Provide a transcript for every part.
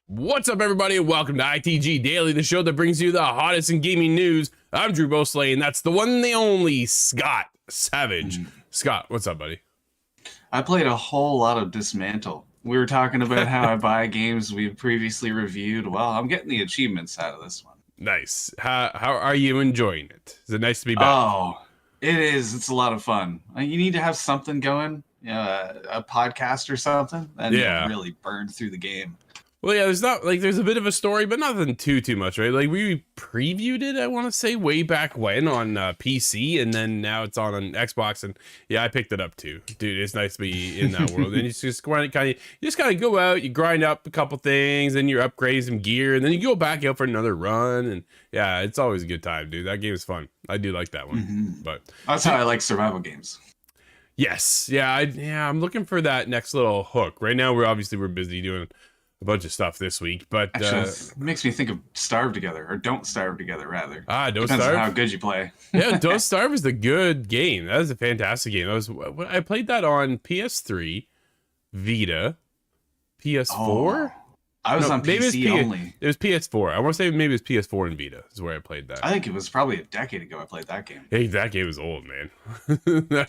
What's up, everybody, and welcome to ITG Daily, the show that brings you the hottest in gaming news. I'm Drew Bosley, and that's the one and the only Scott Savage. Scott, what's up, buddy? I played a whole lot of Dismantle. We were talking about how I buy games we've previously reviewed. Well, I'm getting the achievements out of this one. Nice. How are you enjoying it? Is it nice to be back? Oh, it is. It's a lot of fun. You need to have something going, a podcast or something, and you'll really burn through the game. Well, yeah, there's a bit of a story, but nothing too much, right? Like, we previewed it, I want to say, way back when on PC, and then now it's on Xbox, and yeah, I picked it up too. Dude, it's nice to be in that world. And you just kind of go out, you grind up a couple things, and you upgrade some gear, and then you go back out for another run, and yeah, it's always a good time, dude. That game is fun. I do like that one. But that's how I like survival games. Yes, I'm looking for that next little hook. Right now, we're busy doing a bunch of stuff this week, but actually, it makes me think of Starve Together, or Don't Starve Together, rather. Don't Depends Starve. On how good you play. Yeah, Don't Starve is a good game. That is a fantastic game. I played that on PS3, Vita, PS4. I was on PC only. It was PS4. I want to say maybe it was PS4 and Vita is where I played that. I think it was probably a decade ago I played that game. Hey, that game was old, man.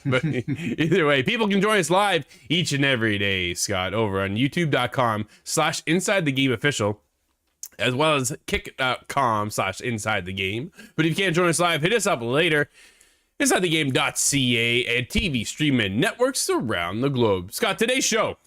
But either way, people can join us live each and every day, Scott, over on youtube.com/InsideTheGameOfficial, as well as kick.com/InsideTheGame. But if you can't join us live, hit us up later. InsideTheGame.ca and TV streaming networks around the globe. Scott, today's show.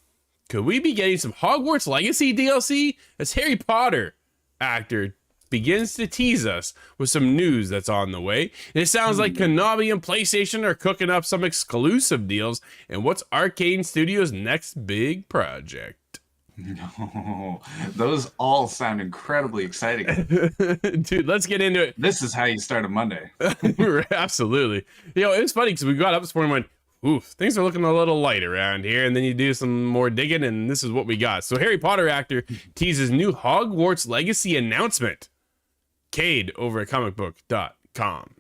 Could we be getting some Hogwarts Legacy DLC as Harry Potter actor begins to tease us with some news that's on the way? And it sounds like Konami and PlayStation are cooking up some exclusive deals. And what's Arkane Studios' next big project? No, those all sound incredibly exciting. Dude, let's get into it. This is how you start a Monday. Absolutely. You know, it was funny because we got up this morning and went, oof, things are looking a little light around here, and then you do some more digging, and this is what we got. So Harry Potter actor teases new Hogwarts Legacy announcement. Cade over at comicbook.com.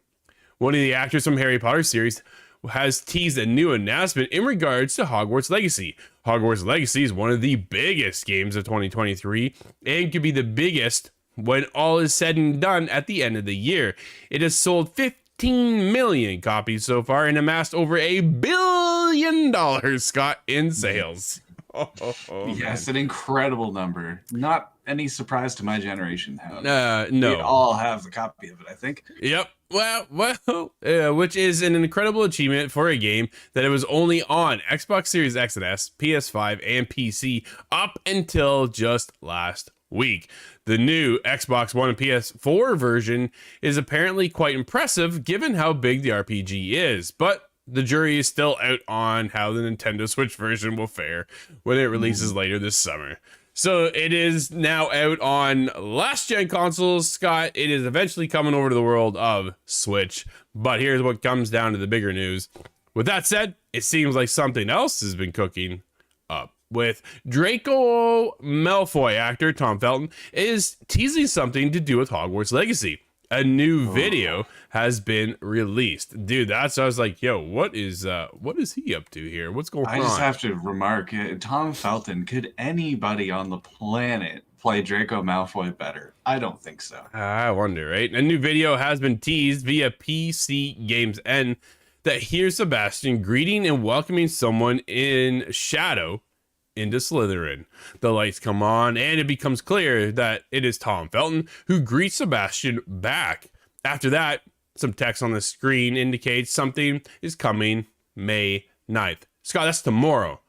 One of the actors from Harry Potter series has teased a new announcement in regards to Hogwarts Legacy. Hogwarts Legacy is one of the biggest games of 2023, and could be the biggest when all is said and done at the end of the year. It has sold 15 million copies so far and amassed over $1 billion, Scott, in sales. Yes, an incredible number. Not any surprise to my generation, however. No. We all have a copy of it, I think. Yep. Well, which is an incredible achievement for a game that it was only on Xbox Series X and S, PS5, and PC up until just last week. The new Xbox One and PS4 version is apparently quite impressive given how big the RPG is, but the jury is still out on how the Nintendo Switch version will fare when it releases later this summer. So it is now out on last gen consoles, Scott. It is eventually coming over to the world of Switch, but here's what comes down to the bigger news. With that said, it seems like something else has been cooking up, with Draco Malfoy actor Tom Felton is teasing something to do with Hogwarts Legacy. a new video has been released. Dude, that's I was like, yo, what is he up to here? What's going on? I just have to remark, Tom Felton, could anybody on the planet play Draco Malfoy better? I don't think so. I wonder, right? A new video has been teased via PC Games N that here's Sebastian greeting and welcoming someone in shadow into Slytherin. The lights come on and it becomes clear that it is Tom Felton who greets Sebastian back. After that, some text on the screen indicates something is coming May 9th. Scott, that's tomorrow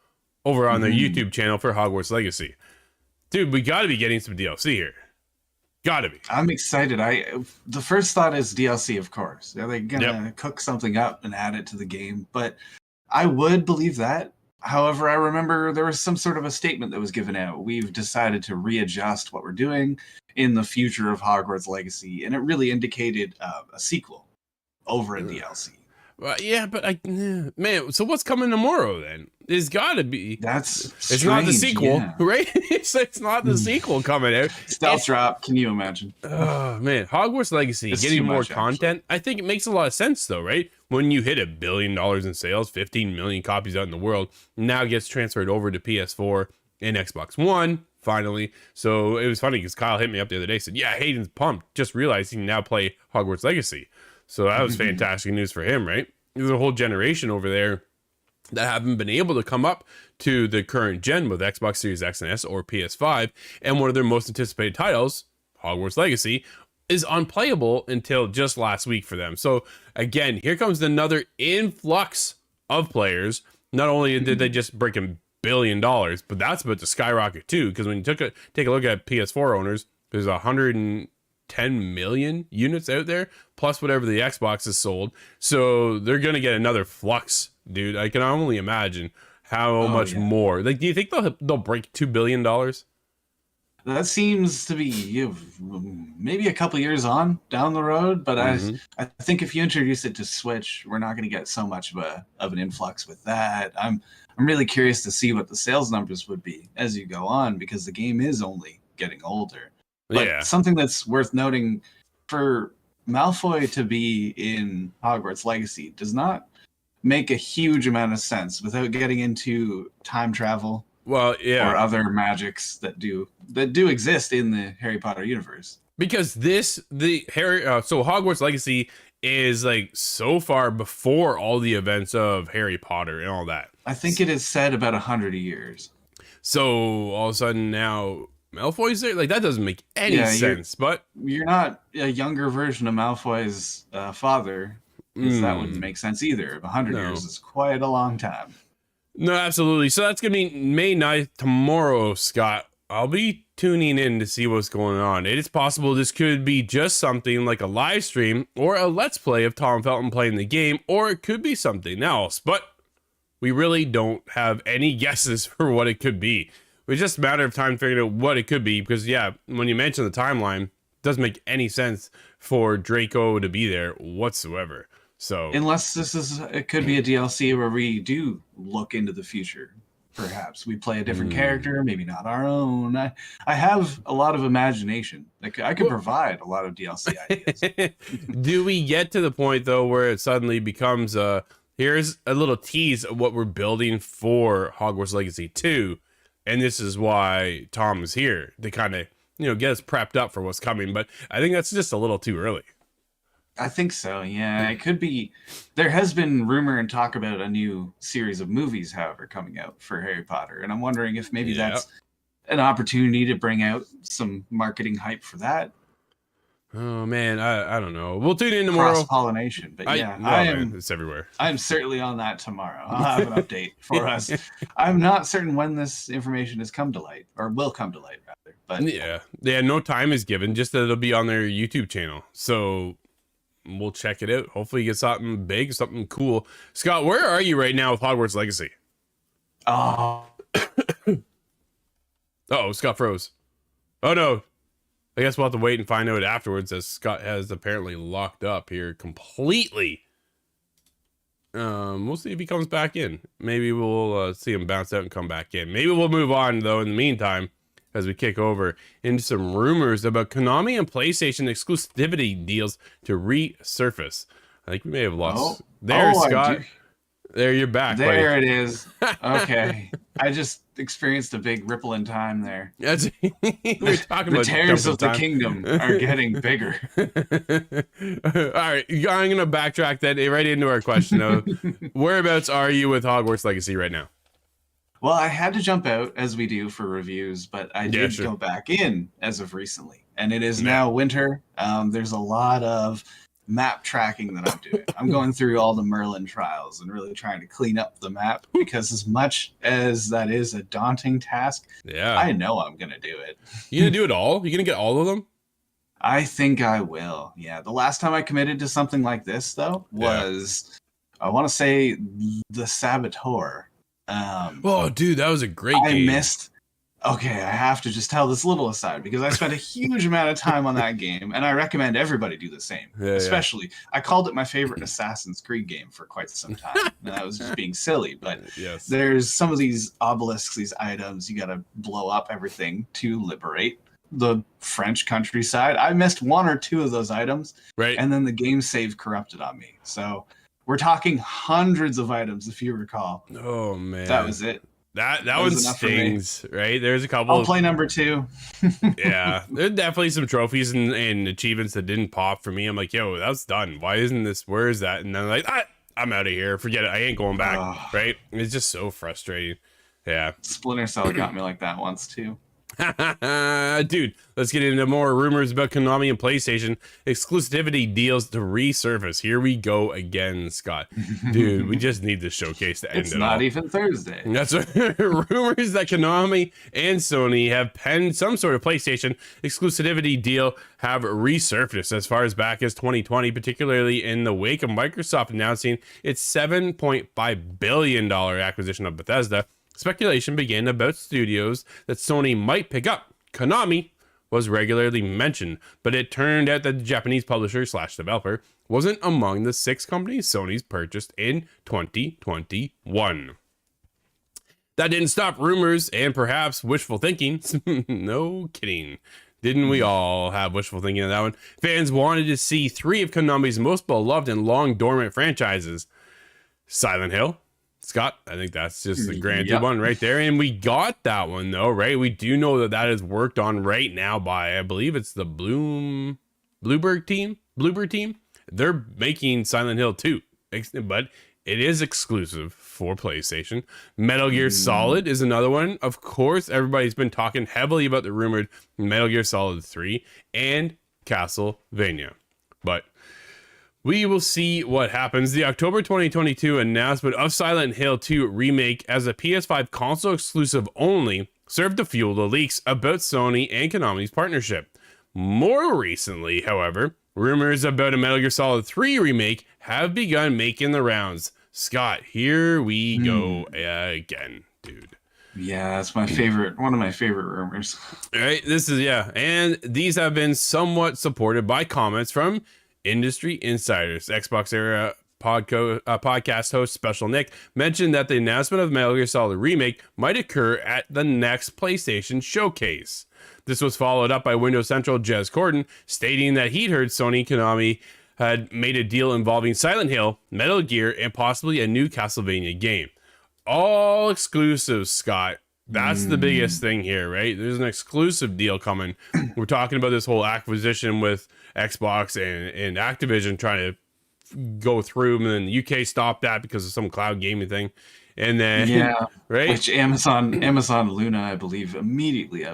over on their YouTube channel for Hogwarts Legacy. Dude, we got to be getting some DLC here. Got to be. I'm excited. The first thought is DLC, of course. Are they gonna cook something up and add it to the game? But I would believe that. However, I remember there was some sort of a statement that was given out. We've decided to readjust what we're doing in the future of Hogwarts Legacy, and it really indicated a sequel over in DLC. Well, yeah, but man, so what's coming tomorrow then? There's got to be. That's strange, it's not the sequel, right? it's not the sequel coming out. Stealth drop. Can you imagine? Oh man, Hogwarts Legacy It's getting too more much, content. actually. I think it makes a lot of sense though, right? When you hit $1 billion in sales, 15 million copies out in the world, now gets transferred over to PS4 and Xbox One finally. So it was funny because Kyle hit me up the other day, said, "Yeah, Hayden's pumped. Just realized he can now play Hogwarts Legacy." So that was fantastic news for him, right? There's a whole generation over there that haven't been able to come up to the current gen with Xbox Series X and S or PS5, and one of their most anticipated titles, Hogwarts Legacy, is unplayable until just last week for them. So again, here comes another influx of players. Not only did they just break $1 billion, but that's about to skyrocket too, because when you take a look at PS4 owners, there's 110 million units out there, plus whatever the Xbox is sold. So they're going to get another flux, dude. I can only imagine how much more. Like, do you think they'll break $2 billion? That seems to be maybe a couple years on down the road, but I think if you introduce it to Switch, we're not going to get so much of an influx with that. I'm really curious to see what the sales numbers would be as you go on, because the game is only getting older. But something that's worth noting, for Malfoy to be in Hogwarts Legacy does not make a huge amount of sense without getting into time travel. Well, yeah, or other magics that do exist in the Harry Potter universe. Because so Hogwarts Legacy is like so far before all the events of Harry Potter and all that. I think it is said about 100 years. So all of a sudden now Malfoy's there. Like, that doesn't make any sense. But you're not a younger version of Malfoy's father. That wouldn't make sense either. 100 years is quite a long time. No, absolutely. So that's going to be May 9th tomorrow, Scott. I'll be tuning in to see what's going on. It is possible this could be just something like a live stream or a let's play of Tom Felton playing the game, or it could be something else. But we really don't have any guesses for what it could be. It's just a matter of time figuring out what it could be, because, yeah, when you mention the timeline, it doesn't make any sense for Draco to be there whatsoever. So unless it could be a DLC where we do look into the future. Perhaps we play a different character, maybe not our own. I have a lot of imagination. Like, I could provide a lot of DLC ideas. Do we get to the point though where it suddenly becomes here's a little tease of what we're building for Hogwarts Legacy 2, and this is why Tom is here to kind of, get us prepped up for what's coming? But I think that's just a little too early. I think so, yeah. It could be. There has been rumor and talk about a new series of movies, however, coming out for Harry Potter. And I'm wondering if maybe that's an opportunity to bring out some marketing hype for that. Oh, man, I don't know. We'll tune in tomorrow. Cross-pollination, but it's everywhere. I'm certainly on that tomorrow. I'll have an update for us. I'm not certain when this information has come to light, or will come to light, rather. But yeah, no time is given, just that it'll be on their YouTube channel. So we'll check it out. Hopefully you get something big, something cool. Scott, where are you right now with Hogwarts Legacy? Oh. Uh-oh, Scott froze. Oh, no. I guess we'll have to wait and find out afterwards, as Scott has apparently locked up here completely. We'll see if he comes back in. Maybe we'll see him bounce out and come back in. Maybe we'll move on, though, in the meantime, as we kick over into some rumors about Konami and PlayStation exclusivity deals to resurface. I think we may have lost Scott. There, you're back. There buddy. it is. Okay. I just experienced a big ripple in time there. That's we're talking the about tears of time. the kingdom are getting bigger. All right, I'm gonna backtrack that right into our question of whereabouts are you with Hogwarts Legacy right now? Well, I had to jump out as we do for reviews, but I did go back in as of recently, and it is now winter. There's a lot of map tracking that I'm doing. I'm going through all the Merlin trials and really trying to clean up the map, because as much as that is a daunting task, I know I'm gonna do it. You gonna do it all? You gonna get all of them? I think I will. Yeah. The last time I committed to something like this, though, was I want to say the Saboteur. Oh, dude, that was a great game. I missed. Okay, I have to just tell this little aside, because I spent a huge amount of time on that game, and I recommend everybody do the same. Especially, I called it my favorite Assassin's Creed game for quite some time, and that was just being silly. But there's some of these obelisks, these items, you got to blow up everything to liberate the French countryside. I missed one or two of those items, and then the game save corrupted on me. So we're talking hundreds of items, if you recall. Oh man, that was it. That one stings, right? There's a couple. I'll play number 2. Yeah, there's definitely some trophies and achievements that didn't pop for me. I'm like, yo, that's done. Why isn't this? Where is that? And then like, I'm out of here. Forget it. I ain't going back. Right? It's just so frustrating. Yeah. Splinter Cell got me like that once too. Dude, let's get into more rumors about Konami and PlayStation exclusivity deals to resurface. Here we go again, Scott. Dude, we just need this showcase to end. It's not even Thursday. That's right. Rumors that Konami and Sony have penned some sort of PlayStation exclusivity deal have resurfaced as far as back as 2020, particularly in the wake of Microsoft announcing its $7.5 billion acquisition of Bethesda. Speculation began about studios that Sony might pick up. Konami was regularly mentioned, but it turned out that the Japanese publisher / developer wasn't among the 6 companies Sony's purchased in 2021. That didn't stop rumors and perhaps wishful thinking. No kidding. Didn't we all have wishful thinking on that one? Fans wanted to see 3 of Konami's most beloved and long dormant franchises. Silent Hill. Scott, I think that's just the granted one right there. And we got that one though, right? We do know that is worked on right now by, I believe it's the Bluebird team. They're making Silent Hill 2, but it is exclusive for PlayStation. Metal Gear Solid is another one. Of course, everybody's been talking heavily about the rumored Metal Gear Solid 3 and Castlevania. But we will see what happens. The October 2022 announcement of Silent Hill 2 remake as a PS5 console exclusive only served to fuel the leaks about Sony and Konami's partnership. More recently, however, rumors about a Metal Gear Solid 3 remake have begun making the rounds. Scott, here we go again, dude. Yeah, that's my favorite, one of my favorite rumors. All right, this is, and these have been somewhat supported by comments from industry insiders. Xbox Era podcast host Special Nick mentioned that the announcement of Metal Gear Solid Remake might occur at the next PlayStation showcase. This was followed up by Windows Central Jez Corden stating that he'd heard Sony and Konami had made a deal involving Silent Hill, Metal Gear, and possibly a new Castlevania game. All exclusives, Scott. That's the biggest thing here, right? There's an exclusive deal coming. We're talking about this whole acquisition with Xbox and Activision trying to go through, and then the UK stopped that because of some cloud gaming thing. And then, right? Which Amazon Luna, I believe, immediately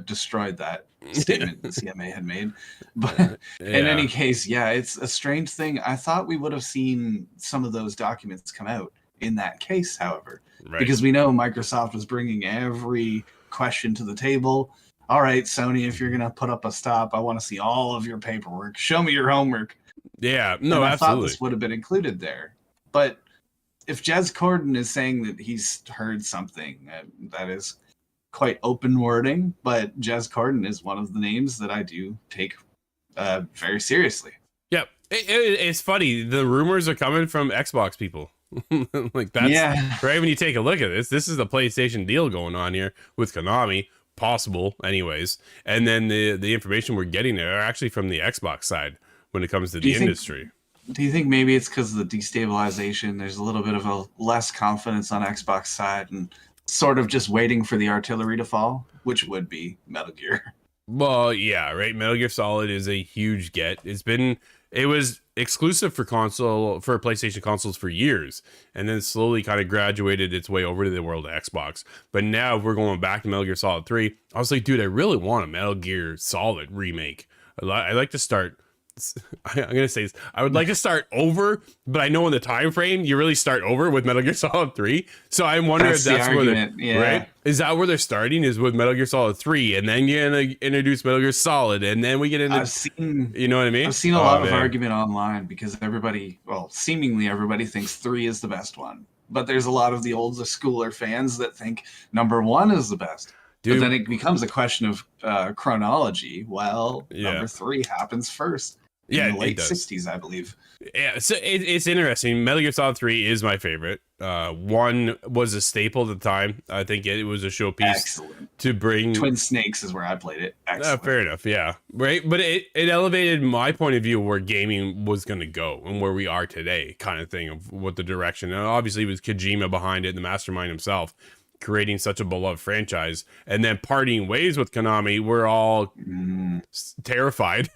destroyed that statement the CMA had made. But in any case, it's a strange thing. I thought we would have seen some of those documents come out in that case, however, because we know Microsoft was bringing every question to the table. All right, Sony, if you're going to put up a stop, I want to see all of your paperwork. Show me your homework. Yeah, no, and I absolutely. thought this would have been included there. But if Jez Corden is saying that he's heard something, that is quite open wording, but Jez Corden is one of the names that I do take very seriously. Yep. It's funny. The rumors are coming from Xbox people. Like that's right. When you take a look at this is the PlayStation deal going on here with Konami. possible anyways. And then the information we're getting are actually from the Xbox side when it comes to the industry. Do you think maybe it's because of the destabilization? There's a little bit of a less confidence on Xbox side and sort of just waiting for the artillery to fall, which would be Metal Gear. Well, yeah, right. Metal Gear Solid is a huge get. It was exclusive for PlayStation consoles for years, and then slowly kind of graduated its way over to the world of Xbox. But now we're going back to Metal Gear Solid 3. I was like, dude, I really want a Metal Gear Solid remake. I like to start. I'm gonna say this. I would like to start over, but I know in the time frame you really start over with Metal Gear Solid 3. So I'm wondering if that's where they're right. Is that where they're starting? Is with Metal Gear Solid 3, and then you're gonna introduce Metal Gear Solid, and then we get into. You know what I mean? I've seen a lot of argument online because seemingly everybody thinks 3 is the best one, but there's a lot of the old schooler fans that think number 1 is the best. Dude. But then it becomes a question of chronology. Well, number 3 happens first. In the late 60s, I believe. Yeah, so it's interesting. Metal Gear Solid 3 is my favorite. 1 was a staple at the time. I think it was a showpiece to bring... Twin Snakes is where I played it. Excellent. Fair enough, yeah. Right, but it elevated my point of view of where gaming was going to go and where we are today, kind of thing, of what the direction. And obviously, it was Kojima behind it, the mastermind himself, creating such a beloved franchise, and then parting ways with Konami. We're all terrified,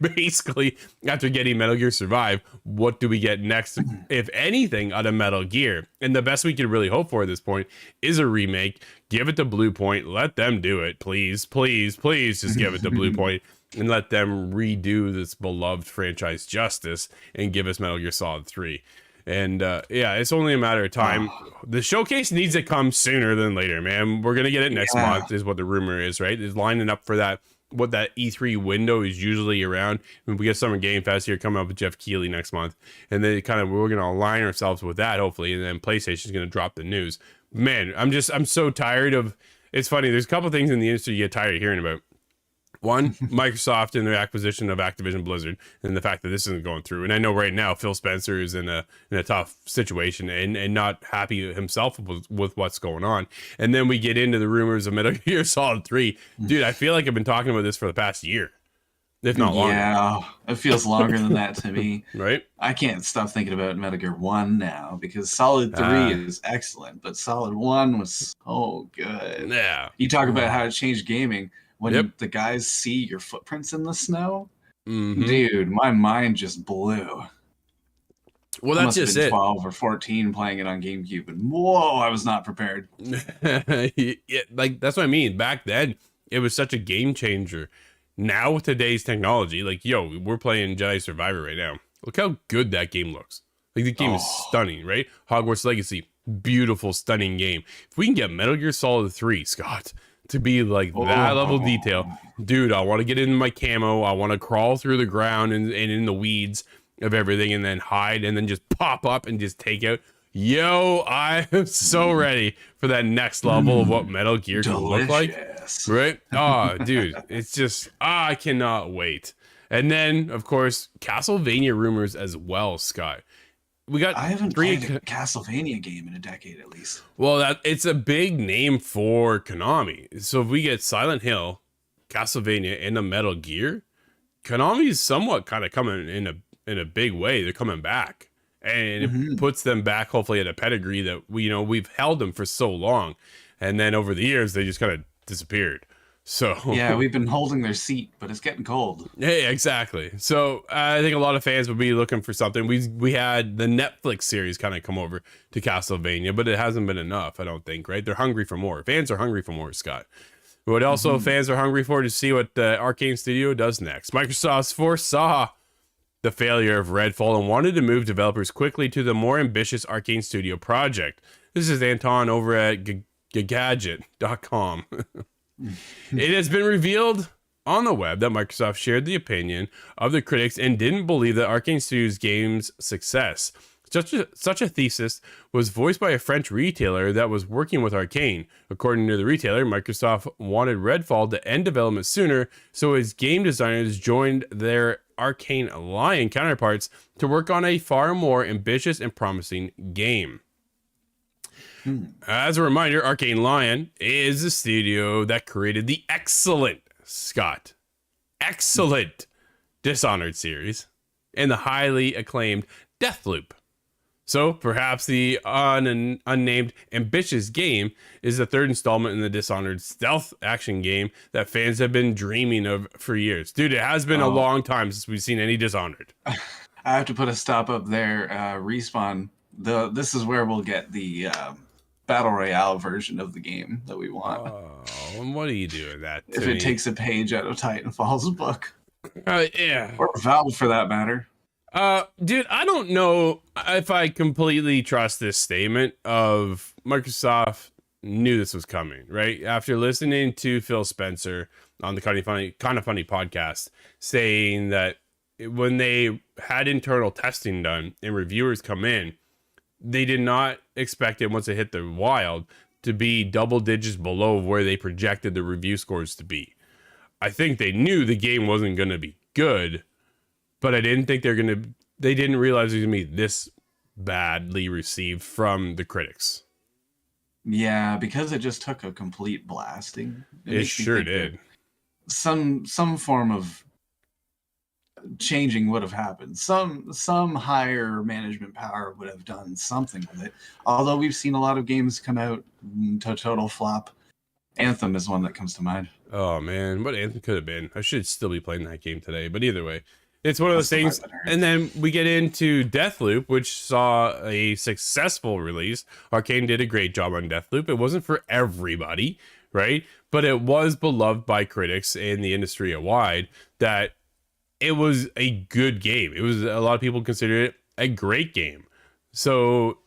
basically, after getting Metal Gear Survive. What do we get next, if anything, out of Metal Gear? And the best we could really hope for at this point is a remake. Give it to Blue Point. Let them do it, please, please, please. Just give it to Blue Point and let them redo this beloved franchise justice and give us Metal Gear Solid 3. And yeah, it's only a matter of time. The showcase needs to come sooner than later, man. We're gonna get it next month, is what the rumor is, right? It's lining up for that. What that E3 window is usually around. I mean, we get Summer Game Fest here coming up with Jeff Keighley next month, and then we're gonna align ourselves with that hopefully, and then PlayStation's gonna drop the news. Man, I'm so tired of. It's funny. There's a couple things in the industry you get tired of hearing about. One, Microsoft and their acquisition of Activision Blizzard, and the fact that this isn't going through. And I know right now Phil Spencer is in a tough situation and not happy himself with what's going on. And then we get into the rumors of Metal Gear Solid 3. Dude, I feel like I've been talking about this for the past year, if not longer. Yeah, it feels longer than that to me. Right? I can't stop thinking about Metal Gear 1 now because Solid 3 is excellent, but Solid 1 was so good. Yeah. You talk about how it changed gaming. When the guys see your footprints in the snow, dude, my mind just blew. Well, that's just it. 12 or 14 playing it on GameCube, and whoa, I was not prepared. Yeah, like that's what I mean. Back then, it was such a game changer. Now with today's technology, like we're playing Jedi Survivor right now. Look how good that game looks. Like the game is stunning, right? Hogwarts Legacy, beautiful, stunning game. If we can get Metal Gear Solid 3, Scott, to be like that level of detail, dude, I want to get in my camo. I want to crawl through the ground and in the weeds of everything, and then hide, and then just pop up and just take out. I am so ready for that next level of what Metal Gear can look like. Right? Oh, dude, it's just I cannot wait. And then, of course, Castlevania rumors as well, Scott. I haven't played a Castlevania game in a decade at least. Well, it's a big name for Konami. So if we get Silent Hill, Castlevania, and a Metal Gear, Konami's somewhat kind of coming in a big way. They're coming back, and it puts them back hopefully at a pedigree that we've held them for so long, and then over the years they just kind of disappeared. So yeah, we've been holding their seat, but it's getting cold. Hey, exactly. So I think a lot of fans would be looking for something. We had the Netflix series kind of come over to Castlevania, but it hasn't been enough, I don't think, right? They're hungry for more. Fans are hungry for more, Scott. What also fans are hungry for to see what Arkane Studio does next. Microsoft foresaw the failure of Redfall and wanted to move developers quickly to the more ambitious Arkane Studio project. This is Anton over at Gadget.com. It has been revealed on the web that Microsoft shared the opinion of the critics and didn't believe that Arkane Studios' game's success. Such a thesis was voiced by a French retailer that was working with Arkane. According to the retailer, Microsoft wanted Redfall to end development sooner, so its game designers joined their Arkane Lion counterparts to work on a far more ambitious and promising game. As a reminder, Arkane Lion is the studio that created the excellent Dishonored series and the highly acclaimed Deathloop. So perhaps the unnamed ambitious game is the third installment in the Dishonored stealth action game that fans have been dreaming of for years. Dude, it has been a long time since we've seen any Dishonored. I have to put a stop up there. Respawn. This is where we'll get the Battle Royale version of the game that we want. Oh, and what are you doing that? If it takes a page out of Titanfall's book. Yeah. Or Valve for that matter. Dude, I don't know if I completely trust this statement of Microsoft knew this was coming, right? After listening to Phil Spencer on the Kind of Funny podcast saying that when they had internal testing done and reviewers come in, they did not expect it once it hit the wild to be double digits below where they projected the review scores to be. I think they knew the game wasn't going to be good, but I didn't think they didn't realize it was going to be this badly received from the critics. Yeah, because it just took a complete blasting. It sure did. Some form of changing would have happened. Some higher management power would have done something with it. Although we've seen a lot of games come out to total flop. Anthem is one that comes to mind. Oh man, what Anthem could have been. I should still be playing that game today, but either way, it's one of those things. And then we get into Deathloop, which saw a successful release. Arkane did a great job on Deathloop. It wasn't for everybody, right? But it was beloved by critics and the industry wide that it was a good game. It was, a lot of people consider it a great game. So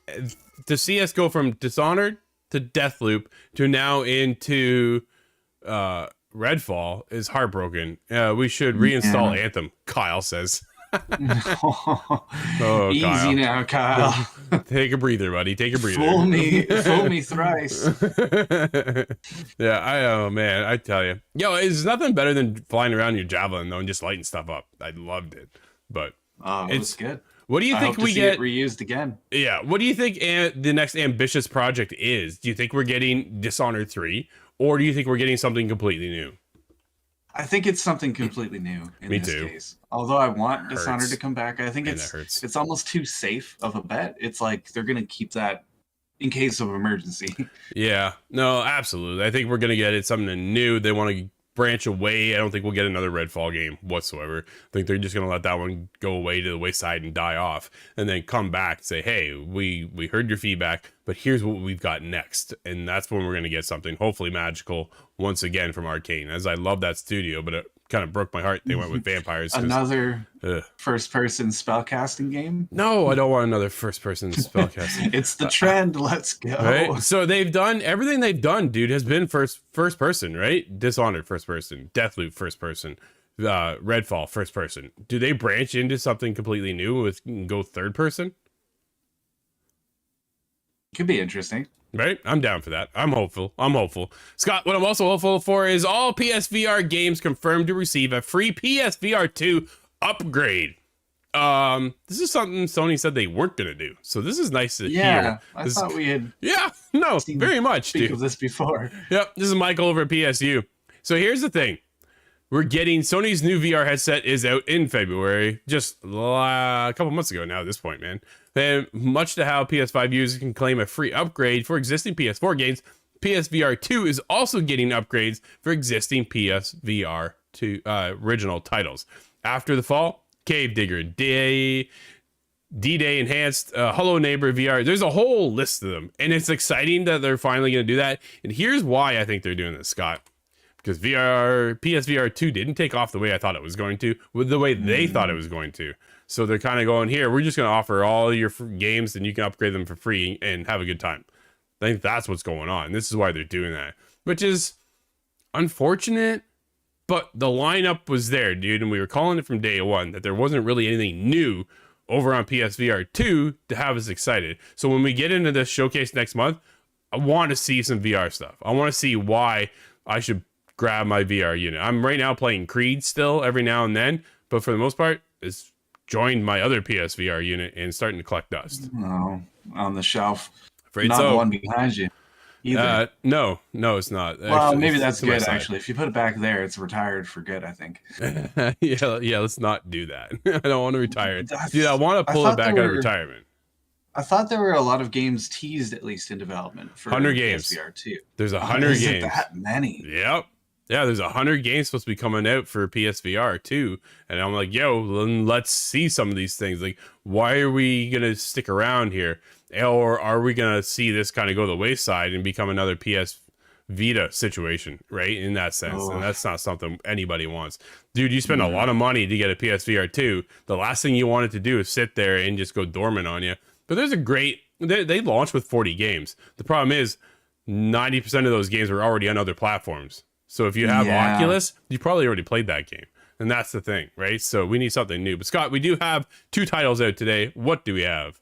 to see us go from Dishonored to Deathloop to now into Redfall is heartbroken. We should reinstall Anthem, Kyle says. Oh, easy Kyle. Now, Kyle. Take a breather, buddy. Take a breather. Fool me thrice. Yeah, oh man, I tell you, it's nothing better than flying around your javelin though and just lighting stuff up. I loved it, but it's good. What do you think we get reused again? Yeah, what do you think the next ambitious project is? Do you think we're getting Dishonored 3, or do you think we're getting something completely new? I think it's something completely new in this case. Although I want Dishonored to come back, I think it's almost too safe of a bet. It's like they're going to keep that in case of emergency. Yeah, no, absolutely. I think we're going to get something new. They want to branch away. I don't think we'll get another Redfall game whatsoever. I think they're just going to let that one go away to the wayside and die off, and then come back and say, hey, we heard your feedback, but here's what we've got next. And that's when we're going to get something hopefully magical once again from Arkane, as I love that studio, but it kind of broke my heart they went with vampires. Another first-person spellcasting game? No, I don't want another first-person spellcasting. It's the trend. Let's go. Right? So they've done everything they've done, dude, has been first person, right? Dishonored first person, Deathloop first person, Redfall first person. Do they branch into something completely new with go third person? Could be interesting. Right? I'm down for that. I'm hopeful. Scott, what I'm also hopeful for is all PSVR games confirmed to receive a free PSVR 2 upgrade. This is something Sony said they weren't going to do. So this is nice to hear. I thought we had very much, speak of this before. Yep, this is Michael over at PSU. So here's the thing. We're getting Sony's new VR headset is out in February, just a couple months ago now at this point, man. And much to how PS5 users can claim a free upgrade for existing PS4 games, PSVR 2 is also getting upgrades for existing PSVR 2 original titles. After the fall, Cave Digger, D-Day Enhanced, Hello Neighbor VR. There's a whole list of them, and it's exciting that they're finally going to do that. And here's why I think they're doing this, Scott. Because PSVR 2 didn't take off the way I thought it was going to, with the way they thought it was going to. So they're kind of going, here, we're just going to offer all your games and you can upgrade them for free and have a good time. I think that's what's going on. This is why they're doing that, which is unfortunate, but the lineup was there, dude. And we were calling it from day one that there wasn't really anything new over on PSVR 2 to have us excited. So when we get into this showcase next month, I want to see some VR stuff. I want to see why I should grab my VR unit. I'm right now playing Creed still every now and then, but for the most part, it's joined my other PSVR unit and starting to collect dust. Oh, on the shelf. Afraid Not so. the one behind you either. No, it's not. Well, Actually, maybe it's that's to my good, side. actually. If you put it back there, it's retired for good, I think. Yeah, let's not do that. I don't want to retire it. Dude, I want to I pull it thought back there out of were- retirement. I thought there were a lot of games teased, at least in development, for 100 games. PSVR 2. There's 100 Is games. it that many? Yep. Yeah, there's 100 games supposed to be coming out for PSVR too. And I'm like, yo, then let's see some of these things. Like, why are we going to stick around here? Or are we going to see this kind of go to the wayside and become another PS Vita situation, right? In that sense. Oh. And that's not something anybody wants. Dude, you spend a lot of money to get a PSVR 2. The last thing you want it to do is sit there and just go dormant on you. But there's a great... They launched with 40 games. The problem is 90% of those games are already on other platforms. So if you have Oculus, you probably already played that game. And that's the thing, right? So we need something new. But Scott, we do have 2 titles out today. What do we have?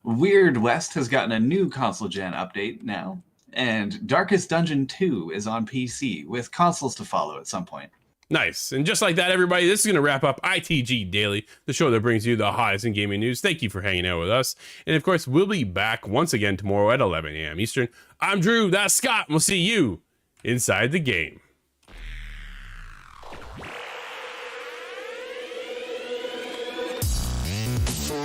Weird West has gotten a new console gen update now, and Darkest Dungeon 2 is on PC, with consoles to follow at some point. Nice. And just like that, everybody, this is going to wrap up ITG Daily, the show that brings you the hottest in gaming news. Thank you for hanging out with us. And of course, we'll be back once again tomorrow at 11 a.m. Eastern. I'm Drew, that's Scott, and we'll see you inside the game.